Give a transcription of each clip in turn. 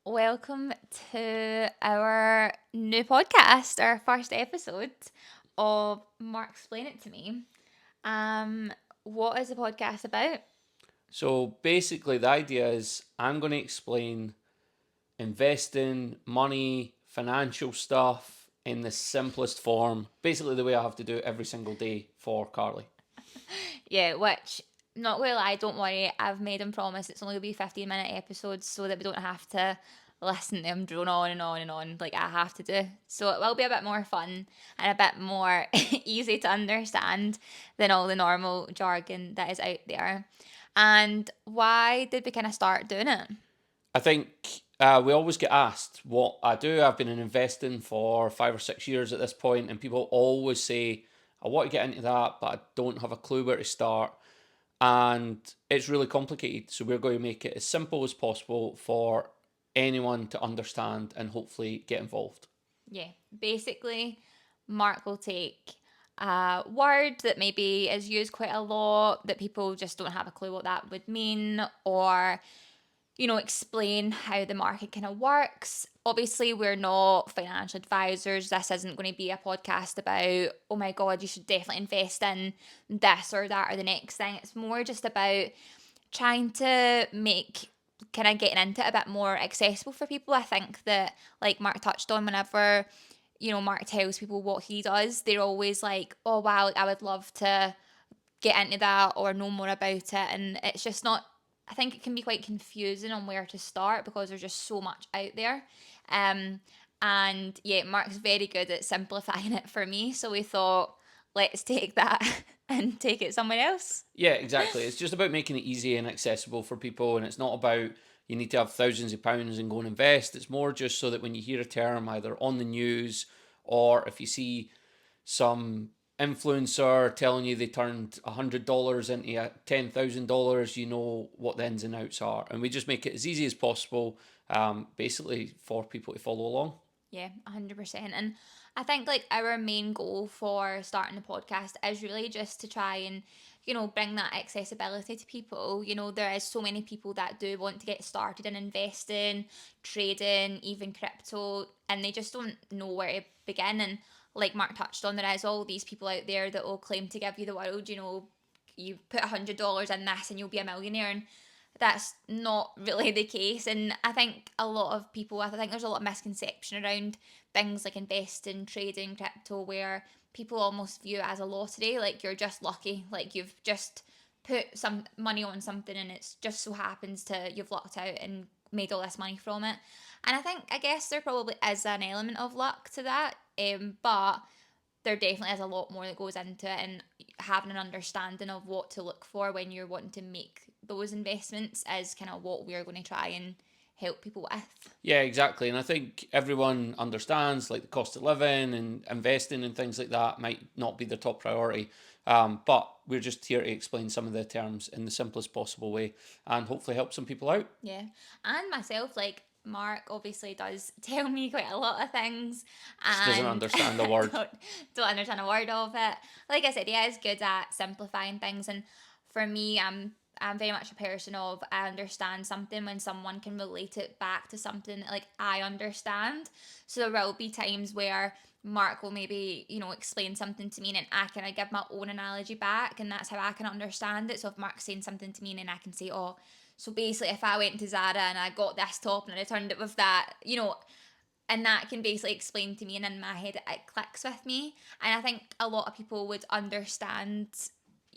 welcome to our new podcast, our first episode of Marksplain It To Me. Um, what is the podcast about? So basically, the idea is I'm going to explain investing, money, financial stuff in the simplest form, basically the way I have to do it every single day for Carly. Yeah, which, not gonna lie, don't worry, I've made him promise it's only gonna be 15-minute episodes so that we don't have to listen to him drone on and on and on like I have to do. So it will be a bit more fun and a bit more easy to understand than all the normal jargon that is out there. And why did we kind of start doing it? I think we always get asked what I do. I've been in investing for 5 or 6 years at this point, and people always say, I want to get into that, but I don't have a clue where to start. And it's really complicated. So we're going to make it as simple as possible for anyone to understand and hopefully get involved. Yeah, basically, Mark will take a word that maybe is used quite a lot that people just don't have a clue what that would mean, or explain how the market kind of works. Obviously, we're not financial advisors. This isn't going to be a podcast about, oh my God, you should definitely invest in this or that or the next thing. It's more just about trying to make kind of getting into it a bit more accessible for people. I think that, like Mark touched on, whenever, Mark tells people what he does, they're always like, oh wow, like, I would love to get into that or know more about it. And it's just not, I think it can be quite confusing on where to start because there's just so much out there. Um, and yeah, Mark's very good at simplifying it for me. So we thought, let's take that and take it somewhere else. Yeah, exactly. It's just about making it easy and accessible for people, and it's not about you need to have thousands of pounds and go and invest. It's more just so that when you hear a term either on the news or if you see some influencer telling you they turned $100 into $10,000, you know what the ins and outs are, and we just make it as easy as possible, basically for people to follow along. Yeah, 100%. And I think like our main goal for starting the podcast is really just to try and, bring that accessibility to people. There is so many people that do want to get started in investing, trading, even crypto, and they just don't know where to begin. And like Mark touched on, there is all these people out there that will claim to give you the world, you put $100 in this and you'll be a millionaire. And that's not really the case. And I think I think there's a lot of misconception around things like investing, trading, crypto, where people almost view it as a lottery. Like you're just lucky. Like you've just put some money on something and it's just so happens to you've lucked out and made all this money from it. And I guess there probably is an element of luck to that. But there definitely is a lot more that goes into it, and having an understanding of what to look for when you're wanting to make those investments is kind of what we're going to try and help people with. Yeah, exactly. And I think everyone understands like the cost of living and investing and things like that might not be their top priority. But we're just here to explain some of the terms in the simplest possible way and hopefully help some people out. Yeah. And myself, like Mark obviously does tell me quite a lot of things Just doesn't and understand the word. don't understand a word of it. Like I said, he is good at simplifying things, and for me, I'm very much a person of I understand something when someone can relate it back to something that, like I understand. So there will be times where Mark will maybe, explain something to me and I can give my own analogy back, and that's how I can understand it. So if Mark's saying something to me and I can say, oh, so basically if I went to Zara and I got this top and I returned it with that, and that can basically explain to me, and in my head it clicks with me. And I think a lot of people would understand,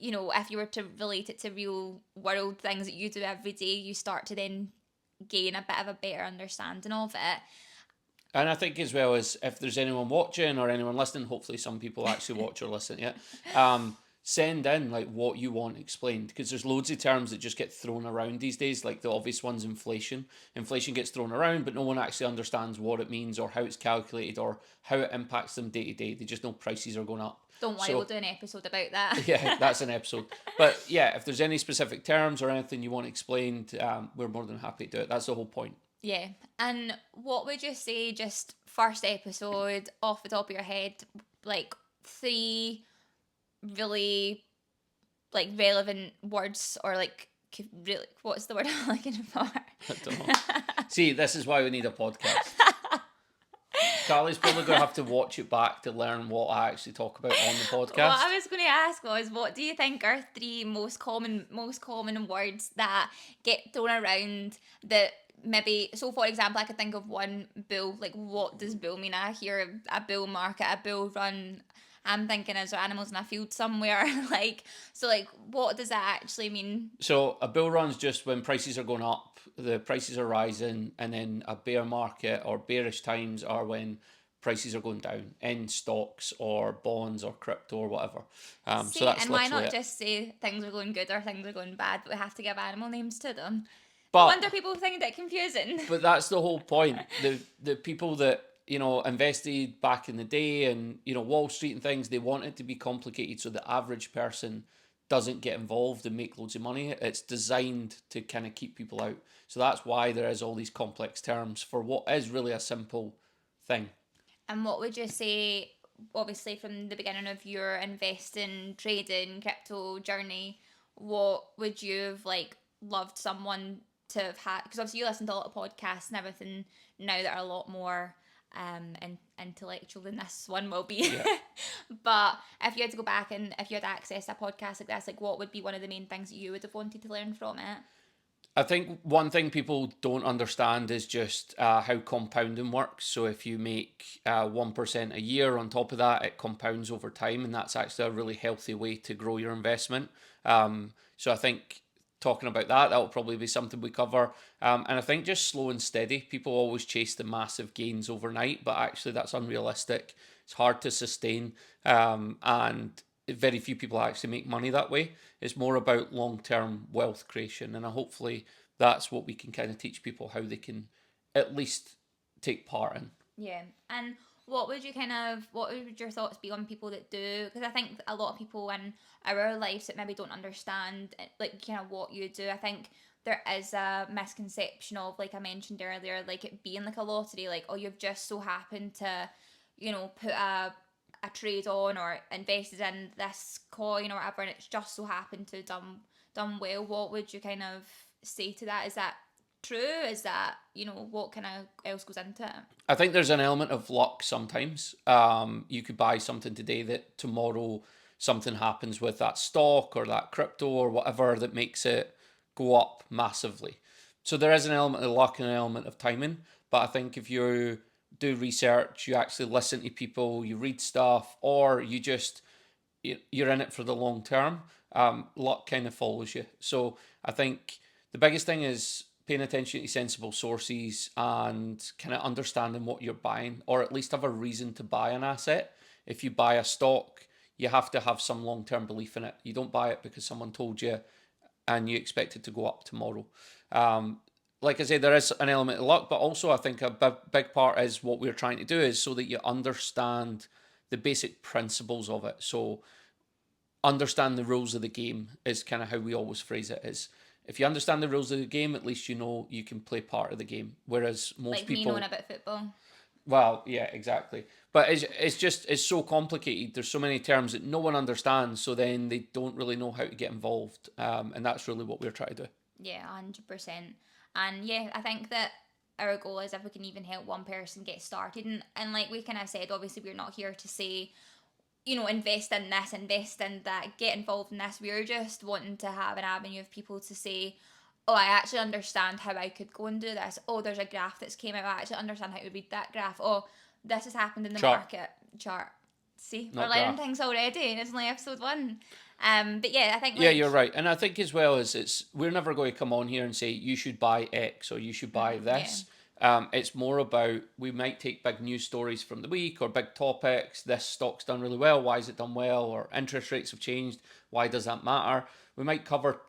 if you were to relate it to real world things that you do every day, you start to then gain a bit of a better understanding of And I think as well as if there's anyone watching or anyone listening, hopefully some people actually watch or listen. Yeah, send in like what you want explained because there's loads of terms that just get thrown around these days. Like the obvious one's inflation. Inflation gets thrown around, but no one actually understands what it means or how it's calculated or how it impacts them day to day. They just know prices are going up. Don't worry, we'll So do an episode about that. yeah, that's an episode. But yeah, if there's any specific terms or anything you want explained, we're more than happy to do it. That's the whole point. Yeah. And what would you say, just first episode, off the top of your head, like three really like relevant words or like really, what's the word I'm looking for? I don't know. See, this is why we need a podcast. Carly's probably going to have to watch it back to learn what I actually talk about on the podcast. What I was going to ask was, what do you think are three most common words that get thrown around that maybe? So, for example, I could think of one: bull. Like, what does bull mean? I hear a bull market, a bull run. I'm thinking, is there animals in a field somewhere? Like, what does that actually mean? So a bull run's just when prices are going up, the prices are rising, and then a bear market or bearish times are when prices are going down in stocks or bonds or crypto or whatever. So See, that's and why literally not it. just say things are going good or things are going bad, but we have to give animal names to them? No But wonder people find it confusing. but that's the whole point. The people that invested back in the day and Wall Street and things, they want it to be complicated so the average person doesn't get involved and make loads of money. It's designed to kind of keep people out. So that's why there is all these complex terms for what is really a simple thing. And what would you say, obviously, from the beginning of your investing, trading, crypto journey, what would you have loved someone to have had? Because obviously you listen to a lot of podcasts and everything now that are a lot more intellectual than this one will be. Yeah. But if you had to go back and if you had access to a podcast like this, what would be one of the main things that you would have wanted to learn from it? I think one thing people don't understand is just how compounding works. So if you make 1% a year on top of that, it compounds over time, and that's actually a really healthy way to grow your investment. So I think talking about that will probably be something we cover. And I think just slow and steady. People always chase the massive gains overnight, but actually that's unrealistic. It's hard to sustain, and very few people actually make money that way. It's more about long-term wealth creation, and hopefully that's what we can kind of teach people how they can at least take part in. Yeah. And what would your thoughts be on people that do? Because I think a lot of people in our lives that maybe don't understand kind of what you do. I think there is a misconception of, like I mentioned earlier, like it being like a lottery, like, oh, you've just so happened to, put a trade on or invested in this coin or whatever, and it's just so happened to done well. What would you kind of say to that? Is that true? Is that, what kind of else goes into it? I think there's an element of luck sometimes. You could buy something today that tomorrow something happens with that stock or that crypto or whatever that makes it go up massively. So there is an element of luck and an element of timing. But I think if you do research, you actually listen to people, you read stuff, or you're in it for the long term, luck kind of follows you. So I think the biggest thing is paying attention to sensible sources and kind of understanding what you're buying, or at least have a reason to buy an asset. If you buy a stock, you have to have some long-term belief in it. You don't buy it because someone told you and you expect it to go up tomorrow. Like I say, there is an element of luck, but also I think a big part is what we're trying to do is so that you understand the basic principles of it. So understand the rules of the game is kind of how we always phrase it. Is if you understand the rules of the game, at least you know you can play part of the game. Whereas most Like people, me knowing about football. well, yeah, exactly. But it's so complicated. There's so many terms that no one understands. So then they don't really know how to get involved. And that's really what we're trying to do. Yeah, 100%. And yeah, I think that our goal is if we can even help one person get started. And like we kind of said, obviously we're not here to say, invest in this, invest in that, get involved in this. We're just wanting to have an avenue of people to say, oh, I actually understand how I could go and do this. Oh, there's a graph that's came out. I actually understand how to read that graph. Oh, this has happened in the Chart. market. Chart. See, Not we're learning graph. things already, and it's only episode 1. But yeah, I think Yeah, you're right. And I think as well as we're never going to come on here and say you should buy X or you should buy this. It's more about, we might take big news stories from the week or big topics. This stock's done really well. Why is it done well? Or interest rates have changed. Why does that matter? We might cover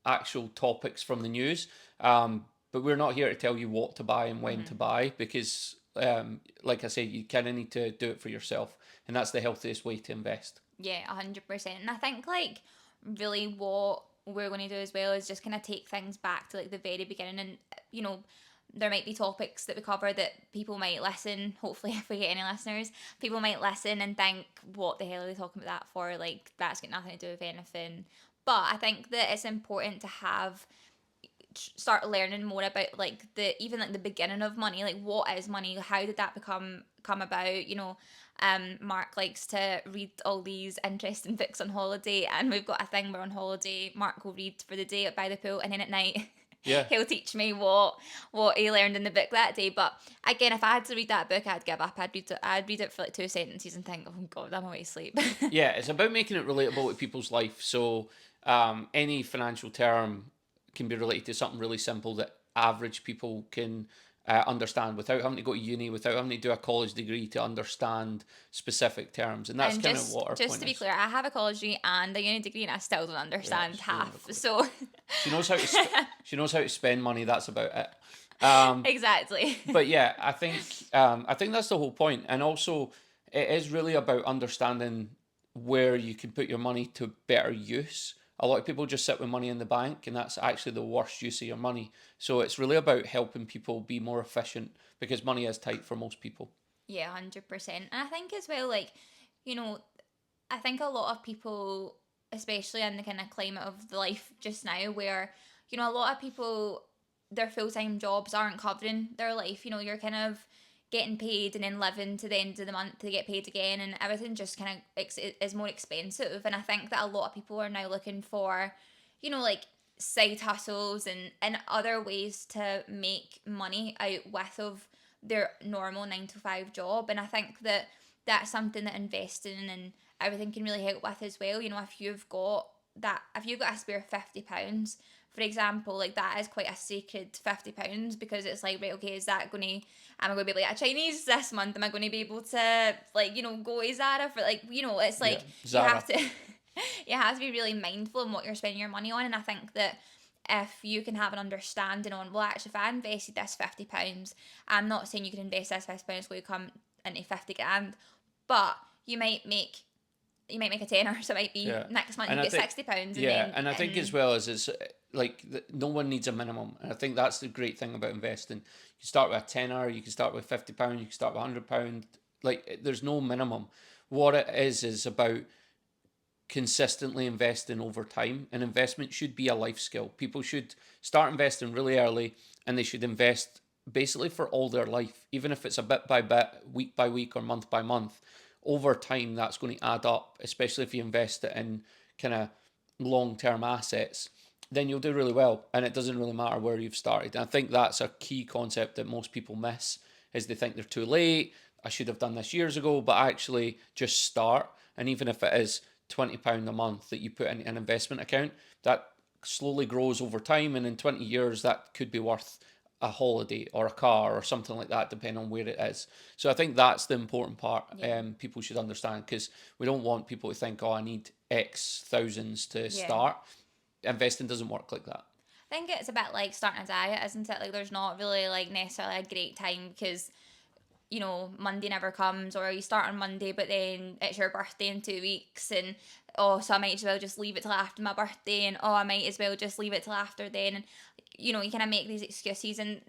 actual topics from the news, but we're not here to tell you what to buy and when to buy because, like I say, you kind of need to do it for yourself, and that's the healthiest way to invest. Yeah, 100%. And I think really what we're going to do as well is just kind of take things back to the very beginning, and there might be topics that we cover that people might listen, hopefully if we get any listeners, people might listen and think, what the hell are they talking about that for? Like, that's got nothing to do with anything. But I think that it's important to start learning more about like the even like the beginning of money, like what is money, how did that come about, Mark likes to read all these interesting books on holiday, and we've got a thing where on holiday Mark will read for the day by the pool, and then at night Yeah. he'll teach me what he learned in the book that day. But again, if I had to read that book, I'd give up. I'd read it for like 2 sentences and think, oh god, I'm away asleep. Yeah, it's about making it relatable to people's life. So any financial term can be related to something really simple that average people can understand without having to go to uni, without having to do a college degree to understand specific terms. And that's And kind of what our just point to be is. clear, I have a college degree and a uni degree, and I still don't Yeah, understand she doesn't have a half. clue. So She knows how to she knows how to spend money. That's about it. Um, exactly. but yeah, I think that's the whole point, and also it is really about understanding where you can put your money to better use. A lot of people just sit with money in the bank, and that's actually the worst use of your money. So it's really about helping people be more efficient because money is tight for most people. Yeah, 100%. And I think as well, like, you know, I think a lot of people, especially in the kind of climate of the life just now, where, a lot of people, their full time jobs aren't covering their life. You're kind of getting paid and then living to the end of the month to get paid again, and everything just kind of is more expensive. And I think that a lot of people are now looking for, like, side hustles and other ways to make money out with of their normal 9 to 5 job. And I think that that's something that investing and everything can really help with as well. If you've got a spare £50, for example, like that is quite a sacred £50, because it's like, right, okay, am I going to be able to get a Chinese this month? Am I going to be able to, like, go to Zara for, like, it's Yeah, like you Zara. have to you have to be really mindful on what you're spending your money on. And I think that if you can have an understanding on, well, actually, if I invested this £50, I'm not saying you can invest this £50 will come into 50 grand, but you might make a tenner, so it might be Yeah, next month and you I get think £60, and yeah, then and I think as well as it's like no one needs a minimum, and I think that's the great thing about investing. You start with a tenner, you can start with £50, you can start with £100. Like there's no minimum. What it is about consistently investing over time. And investment should be a life skill. People should start investing really early, and they should invest basically for all their life, even if it's a bit by bit, week by week, or month by month. Over time, that's going to add up, especially if you invest it in kind of long term assets. Then you'll do really well, and it doesn't really matter where you've started. And I think that's a key concept that most people miss, is they think they're too late. I should have done this years ago, but actually just start. And even if it is £20 a month that you put in an investment account, that slowly grows over time, and in 20 years that could be worth a holiday or a car or something like that, depending on where it is. So I think that's the important part. yeah, People should understand, because we don't want people to think, oh, I need X thousands to yeah. start. Investing doesn't work like that. I think it's a bit like starting a diet, isn't it? Like, there's not really like necessarily a great time, because Monday never comes, or you start on Monday, but then it's your birthday in 2 weeks, and oh, so I might as well just leave it till after my birthday, and oh, I might as well just leave it till after then. And you kind of make these excuses, and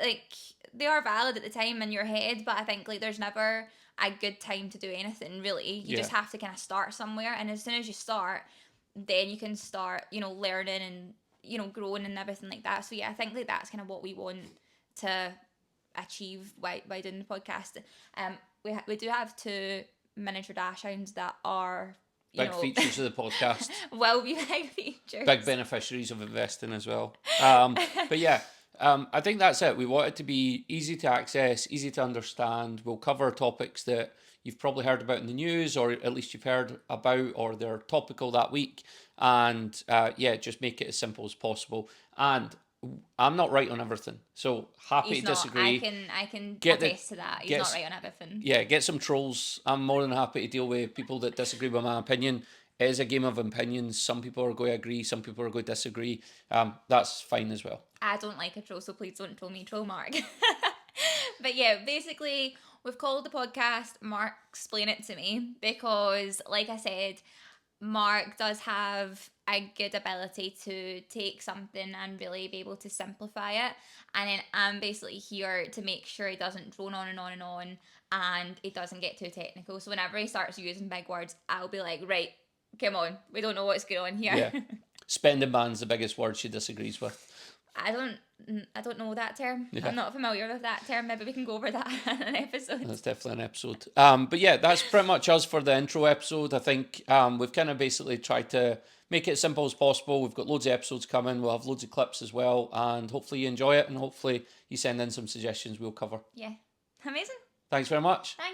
like, they are valid at the time in your head, but I think like there's never a good time to do anything really. You just Yeah. have to kind of start somewhere, and as soon as you start, then you can start learning and growing and everything like that. So yeah, I think like that's kind of what we want to achieve by doing the podcast. We do have two miniature dash hounds that are Big features of the podcast. will be big features. Big beneficiaries of investing as well. But yeah, I think that's it. We want it to be easy to access, easy to understand. We'll cover topics that you've probably heard about in the news, or at least you've heard about, or they're topical that week. And yeah, just make it as simple as possible. And I'm not right on everything, so happy He's to not. disagree. I can Get the attest to that. He's get not right on everything. Yeah, get some trolls. I'm more than happy to deal with people that disagree with my opinion. It is a game of opinions. Some people are going to agree, some people are going to disagree. That's fine as well. I don't like a troll, so please don't troll me, troll Mark. But yeah, basically, we've called the podcast Marksplain It To Me because, like I said, Mark does have a good ability to take something and really be able to simplify it. And then I'm basically here to make sure he doesn't drone on and on and on, and he doesn't get too technical. So whenever he starts using big words, I'll be like, right, come on, we don't know what's going on here. Yeah. Spending ban's the biggest word she disagrees with. I don't know that term. Yeah. I'm not familiar with that term. Maybe we can go over that in an episode. That's definitely an episode. But yeah, that's pretty much us for the intro episode. I think we've kind of basically tried to make it as simple as possible. We've got loads of episodes coming. We'll have loads of clips as well. And hopefully you enjoy it. And hopefully you send in some suggestions we'll cover. Yeah. Amazing. Thanks very much. Thanks.